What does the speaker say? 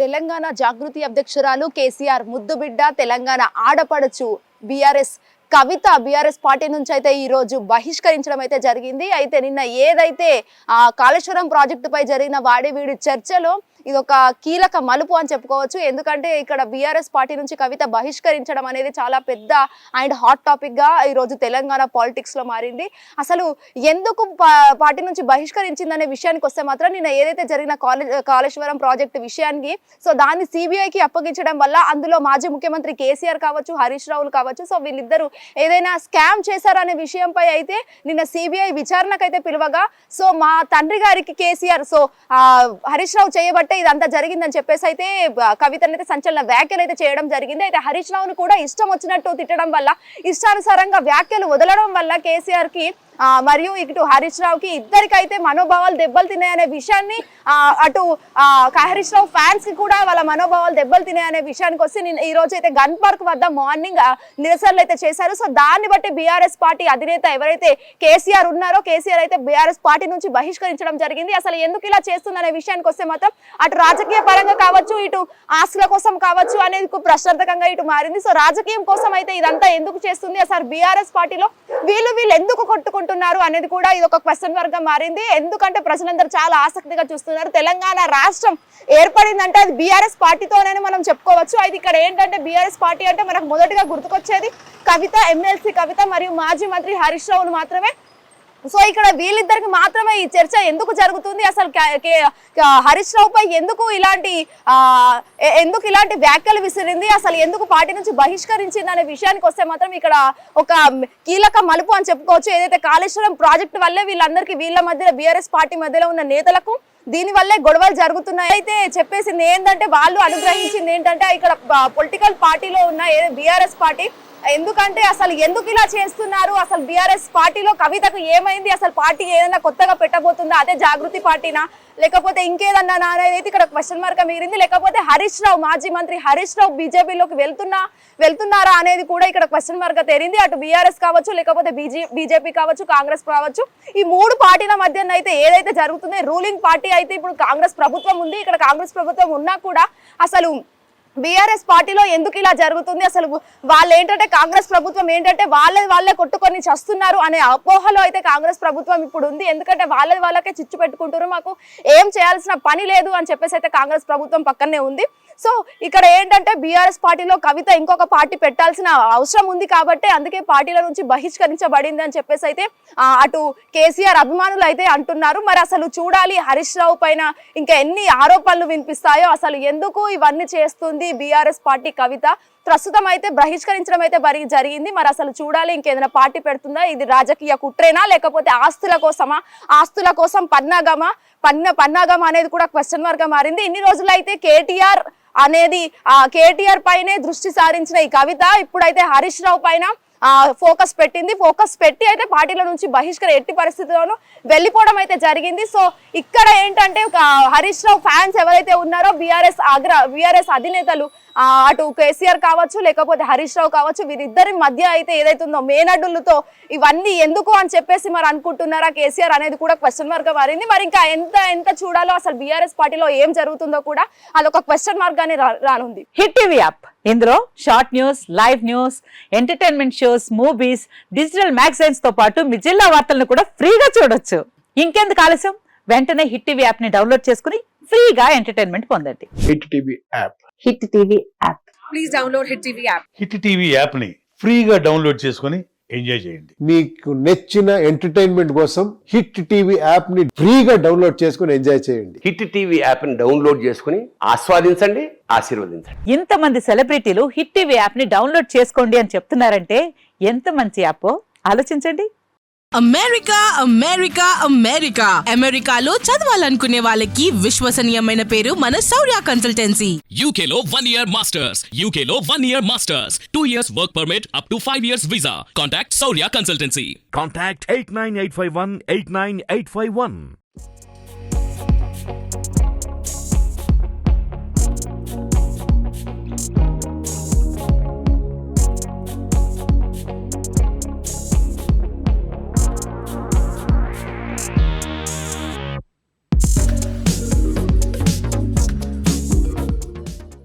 తెలంగాణ జాగృతి అధ్యక్షురాలు కేసీఆర్ ముద్దుబిడ్డ తెలంగాణ ఆడపడచ్చు బీఆర్ఎస్ కవిత BRS party నుంచి అయితే ఈ రోజు బహిష్కరించడం అయితే జరిగింది. అయితే నిన్న ఏదైతే కాళేశ్వరం ప్రాజెక్టు పై జరిగిన వాడివీడి చర్చలో ఇది ఒక కీలక మలుపు అని చెప్పుకోవచ్చు. ఎందుకంటే ఇక్కడ బీఆర్ఎస్ పార్టీ నుంచి కవిత బహిష్కరించడం అనేది చాలా పెద్ద అండ్ హాట్ టాపిక్ గా ఈ రోజు తెలంగాణ పాలిటిక్స్ లో మారింది. అసలు ఎందుకు పార్టీ నుంచి బహిష్కరించిందనే విషయానికి వస్తే మాత్రం నిన్న ఏదైతే జరిగిన కాళేశ్వరం ప్రాజెక్టు విషయానికి దాన్ని సిబిఐకి అప్పగించడం వల్ల అందులో మాజీ ముఖ్యమంత్రి కేసీఆర్ కావచ్చు, హరీష్ రావులు కావచ్చు, వీళ్ళిద్దరూ ఏదైనా స్కామ్ చేశారనే విషయంపై అయితే నిన్న సిబిఐ విచారణకైతే పిలువగా మా తండ్రి గారికి కేసీఆర్ హరీష్ రావు చేయబట్టే ఇదంతా జరిగిందని చెప్పేసి అయితే కవితనైతే సంచలన వ్యాఖ్యలు అయితే చేయడం జరిగింది. అయితే హరీష్ రావును కూడా ఇష్టం వచ్చినట్టు తిట్టడం వల్ల, ఇష్టానుసారంగా వ్యాఖ్యలు వదలడం వల్ల కేసీఆర్ కి మరియు ఇటు హరీష్ రావుకి ఇద్దరికైతే మనోభావాలు దెబ్బలు తిన్నాయనే విషయాన్ని అటు హరీష్ రావు ఫ్యాన్స్ కి కూడా వాళ్ళ మనోభావాలు దెబ్బలు తిన్నాయనే విషయానికి వస్తే ఈ రోజు అయితే గన్ పార్క్ వద్ద మార్నింగ్ నిరసనలు అయితే చేశారు. దాన్ని బట్టి బీఆర్ఎస్ పార్టీ అధినేత ఎవరైతే కేసీఆర్ ఉన్నారో కేసీఆర్ అయితే బీఆర్ఎస్ పార్టీ నుంచి బహిష్కరించడం జరిగింది. అసలు ఎందుకు ఇలా చేస్తుందనే విషయానికి వస్తే మాత్రం అటు రాజకీయ పరంగా కావచ్చు, ఇటు ఆస్తుల కోసం కావచ్చు అనేది ప్రశ్నార్థకంగా ఇటు మారింది. రాజకీయం కోసం అయితే ఇదంతా ఎందుకు చేస్తుంది, అసలు బీఆర్ఎస్ పార్టీలో వీళ్ళు ఎందుకు కొట్టుకుంటున్నారు అనేది కూడా ఇది ఒక క్వశ్చన్ వర్గం మారింది. ఎందుకంటే ప్రజలందరూ చాలా ఆసక్తిగా చూస్తున్నారు. తెలంగాణ రాష్ట్రం ఏర్పడిందంటే అది బీఆర్ఎస్ పార్టీతోనే మనం చెప్పుకోవచ్చు. అయితే ఇక్కడ ఏంటంటే బీఆర్ఎస్ పార్టీ అంటే మనకు మొదటిగా గుర్తుకొచ్చేది కవిత, ఎమ్మెల్సీ కవిత మరియు మాజీ మంత్రి హరీష్ రావును మాత్రమే. ఇక్కడ వీళ్ళిద్దరికి మాత్రమే ఈ చర్చ ఎందుకు జరుగుతుంది, అసలు హరీష్ రావు పై ఎందుకు ఇలాంటి వ్యాఖ్యలు విసిరింది, అసలు ఎందుకు పార్టీ నుంచి బహిష్కరించింది అనే విషయానికి వస్తే మాత్రం ఇక్కడ ఒక కీలక మలుపు అని చెప్పుకోవచ్చు. ఏదైతే కాళేశ్వరం ప్రాజెక్టు వల్లే వీళ్ళందరికీ వీళ్ళ మధ్యలో బీఆర్ఎస్ పార్టీ మధ్యలో ఉన్న నేతలకు దీని వల్లే గొడవలు జరుగుతున్నాయి. అయితే చెప్పేసింది ఏంటంటే వాళ్ళు అనుగ్రహించింది ఏంటంటే ఇక్కడ పొలిటికల్ పార్టీలో ఉన్న బీఆర్ఎస్ పార్టీ ఎందుకంటే అసలు ఎందుకు ఇలా చేస్తున్నారు, అసలు బీఆర్ఎస్ పార్టీలో కవితకు ఏమైంది, అసలు పార్టీ ఏదైనా కొత్తగా పెట్టబోతుందా, అదే జాగృతి పార్టీనా లేకపోతే ఇంకేదన్నా అనేది ఇక్కడ క్వశ్చన్ మార్క్ మిగిలింది. లేకపోతే హరీష్ రావు మాజీ మంత్రి హరీష్ రావు బీజేపీలోకి వెళ్తున్నారా అనేది కూడా ఇక్కడ క్వశ్చన్ మార్క్ తేరింది. అటు బీఆర్ఎస్ కావచ్చు, లేకపోతే బీజేపీ కావచ్చు, కాంగ్రెస్ కావచ్చు, ఈ మూడు పార్టీల మధ్య అయితే ఏదైతే జరుగుతుందో రూలింగ్ పార్టీ అయితే ఇప్పుడు కాంగ్రెస్ ప్రభుత్వం ఉంది. ఇక్కడ కాంగ్రెస్ ప్రభుత్వం ఉన్నా కూడా అసలు బీఆర్ఎస్ పార్టీలో ఎందుకు ఇలా జరుగుతుంది, అసలు వాళ్ళు ఏంటంటే కాంగ్రెస్ ప్రభుత్వం ఏంటంటే వాళ్ళే కొట్టుకొని చస్తున్నారు అనే అపోహలో అయితే కాంగ్రెస్ ప్రభుత్వం ఇప్పుడు ఉంది. ఎందుకంటే వాళ్ళకే చిచ్చు పెట్టుకుంటారు, మాకు ఏం చేయాల్సిన పని లేదు అని చెప్పేసి అయితే కాంగ్రెస్ ప్రభుత్వం పక్కనే ఉంది. ఇక్కడ ఏంటంటే బీఆర్ఎస్ పార్టీలో కవిత ఇంకొక పార్టీ పెట్టాల్సిన అవసరం ఉంది కాబట్టి అందుకే పార్టీల నుంచి బహిష్కరించబడింది అని చెప్పేసి అయితే అటు కేసీఆర్ అభిమానులు అయితే అంటున్నారు. మరి అసలు చూడాలి హరీష్ రావు పైన ఇంకా ఎన్ని ఆరోపణలు వినిపిస్తాయో, అసలు ఎందుకు ఇవన్నీ చేస్తుంది బీఆర్ఎస్ పార్టీ కవిత. ప్రస్తుతం అయితే బహిష్కరించడం అయితే జరిగింది. మరి అసలు చూడాలి ఇంకేదైనా పార్టీ పెడుతుందా, ఇది రాజకీయ కుట్రేనా లేకపోతే ఆస్తుల కోసమా, ఆస్తుల కోసం పన్నాగమా అనేది కూడా క్వశ్చన్ మార్క్ గా మారింది. ఇన్ని రోజులు అయితే కేటీఆర్ పైనే దృష్టి సారించిన ఈ కవిత ఇప్పుడైతే హరీష్ రావు పైన ఫోకస్ పెట్టి అయితే పార్టీల నుంచి ఎట్టి పరిస్థితుల్లోనూ వెళ్ళిపోవడం అయితే జరిగింది. ఇక్కడ ఏంటంటే హరీష్ రావు ఫ్యాన్స్ ఎవరైతే ఉన్నారో బీఆర్ఎస్ అధినేతలు అటు కేసీఆర్ కావచ్చు, లేకపోతే హరీష్ రావు కావచ్చు, వీరిద్దరి మధ్య అయితే ఏదైతుందో మేనడ్డులతో ఇవన్నీ ఎందుకు అని చెప్పేసి మరి అనుకుంటున్నారా కేసీఆర్ అనేది కూడా క్వశ్చన్ మార్క్ గా మారింది. మరి ఇంకా ఎంత చూడాలో, అసలు బీఆర్ఎస్ పార్టీలో ఏం జరుగుతుందో కూడా అదొక క్వశ్చన్ మార్క్ గానే రానుంది. హిట్ టీవీ యాప్, ఇందులో short news, live news, entertainment shows, movies, digital magazines తో పాటు మీ జిల్లా వార్తలను కూడా ఫ్రీగా చూడొచ్చు. ఇంకెందుకు ఆలస్యం, వెంటనే హిట్ టీవీ యాప్ ని డౌన్లోడ్ చేసుకుని ఫ్రీగా ఎంటర్టైన్మెంట్ పొందండి. Hit TV app. Hit TV app. Please download hit TV app. Hit TV app ని ఫ్రీగా డౌన్లోడ్ చేసుకుని ఎంజాయ్ చేయండి. మీకు నచ్చిన ఎంటర్టైన్మెంట్ కోసం హిట్ టీవీ యాప్ ని ఫ్రీగా డౌన్లోడ్ చేసుకుని ఎంజాయ్ చేయండి. హిట్ టీవీ యాప్ ని డౌన్లోడ్ చేసుకుని ఆస్వాదించండి, ఆశీర్వదించండి. ఇంతమంది సెలబ్రిటీలు హిట్ టీవీ యాప్ ని డౌన్లోడ్ చేసుకోండి అని చెప్తున్నారంటే ఎంత మంచి యాప్ ఆలోచించండి. అమెరికాలో చదవాలనుకునే వాళ్ళకి విశ్వసనీయమైన పేరు మన శౌర్య కన్సల్టెన్సీ. UK లో 1 year masters, UK లో 1 year masters, 2 years work permit up to 5 years visa. Contact Saurya Consultancy. Contact 89851 89851.